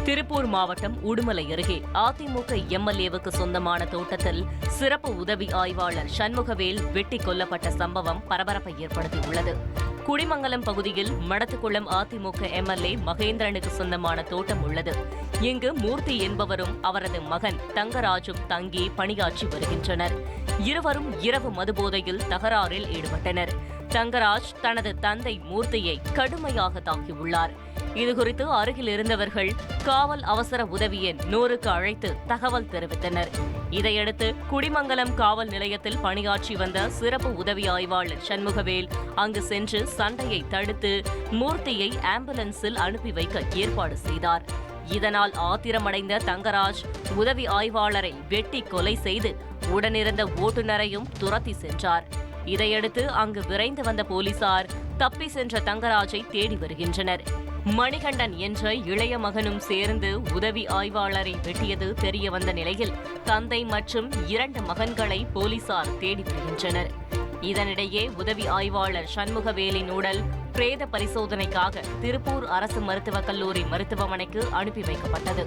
திருப்பூர் மாவட்டம் உடுமலை அருகே அதிமுக எம்எல்ஏவுக்கு சொந்தமான தோட்டத்தில் சிறப்பு உதவி ஆய்வாளர் சண்முகவேல் வெட்டிக் கொல்லப்பட்ட சம்பவம் பரபரப்பை ஏற்படுத்தியுள்ளது. குடிமங்கலம் பகுதியில் மடத்துக்குளம் அதிமுக எம்எல்ஏ மகேந்திரனுக்கு சொந்தமான தோட்டம் உள்ளது. இங்கு மூர்த்தி என்பவரும் அவரது மகன் தங்கராஜும் தங்கி பணியாற்றி வருகின்றனர். இருவரும் இரவு மதுபோதையில் தகராறில் ஈடுபட்டனர். தங்கராஜ் தனது தந்தை மூர்த்தியை கடுமையாக தாக்கியுள்ளார். இதுகுறித்து அருகில் இருந்தவர்கள் காவல் அவசர உதவி எண் 100க்கு அழைத்து தகவல் தெரிவித்தனர். இதையடுத்து குடிமங்கலம் காவல் நிலையத்தில் பணியாற்றி வந்த சிறப்பு உதவி ஆய்வாளர் சண்முகவேல் அங்கு சென்று சண்டையை தடுத்து மூர்த்தியை ஆம்புலன்ஸில் அனுப்பி வைக்க ஏற்பாடு செய்தார். இதனால் ஆத்திரமடைந்த தங்கராஜ் உதவி ஆய்வாளரை வெட்டி கொலை செய்து உடனிருந்த ஓட்டுநரையும் துரத்தி சென்றார். இதையடுத்து அங்கு விரைந்து வந்த போலீசார் தப்பி சென்ற தங்கராஜை தேடி வருகின்றனர். மணிகண்டன் என்ற இளைய மகனும் சேர்ந்து உதவி ஆய்வாளரை வெட்டியது தெரியவந்த நிலையில் தந்தை மற்றும் 2 மகன்களை போலீசார் தேடி வருகின்றனர். இதனிடையே உதவி ஆய்வாளர் சண்முகவேலின் உடல் பிரேத பரிசோதனைக்காக திருப்பூர் அரசு மருத்துவக் கல்லூரி மருத்துவமனைக்கு அனுப்பி வைக்கப்பட்டது.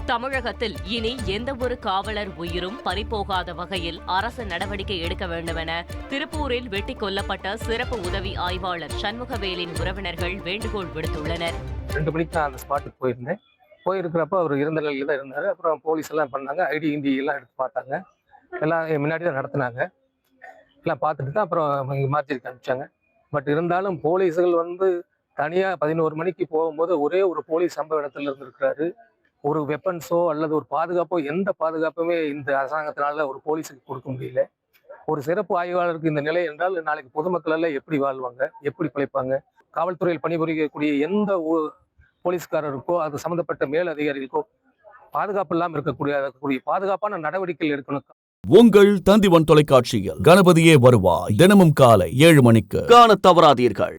தமிழகத்தில் இனி எந்தவொரு காவலர் உயிரும் பறிபோகாத வகையில் அரசு நடவடிக்கை எடுக்க வேண்டுமென திருப்பூரில் வெட்டிக் கொல்லப்பட்ட சிறப்பு உதவி ஆய்வாளர் சண்முகவேலின் உறவினர்கள் வேண்டுகோள் விடுத்துள்ளனர். 2 மணிக்கு நான் அந்த ஸ்பாட்டுக்கு போயிருந்தேன். போயிருக்கிறப்ப அவர் இறந்த நிலையில் தான் இருந்தார். அப்புறம் போலீஸ் எல்லாம் பண்ணாங்க, ஐடி இண்டி எல்லாம் எடுத்து பார்த்தாங்க. எல்லாம் முன்னாடி தான் நடத்தினாங்க. எல்லாம் பார்த்துட்டு தான் அப்புறம் இங்கே மார்ஜரிக்கு அனுப்பிச்சாங்க. பட் இருந்தாலும் போலீஸுகள் தனியாக 11 மணிக்கு போகும்போது ஒரே ஒரு போலீஸ் சம்பவ இடத்துல இருந்திருக்கிறாரு. ஒரு வெப்பன்ஸோ அல்லது ஒரு பாதுகாப்போ எந்த பாதுகாப்புமே இந்த அரசாங்கத்தினால ஒரு போலீஸுக்கு கொடுக்க முடியல. ஒரு சிறப்பு ஆய்வாளருக்கு இந்த நிலை என்றால் நாளைக்கு பொதுமக்கள் எல்லாம் எப்படி வாழ்வாங்க, எப்படி பிழைப்பாங்க? காவல்துறையில் பணிபுரியக்கூடிய எந்த போலீஸ்காரருக்கோ அது சம்பந்தப்பட்ட மேல் அதிகாரிகளுக்கோ பாதுகாப்பு இல்லாமல் இருக்கக்கூடிய பாதுகாப்பான நடவடிக்கைகள் எடுக்கணும். உங்கள் தந்திவன் தொலைக்காட்சியில் கணபதியே வருவாய் தினமும் காலை 7 மணிக்கு காண தவறாதீர்கள்.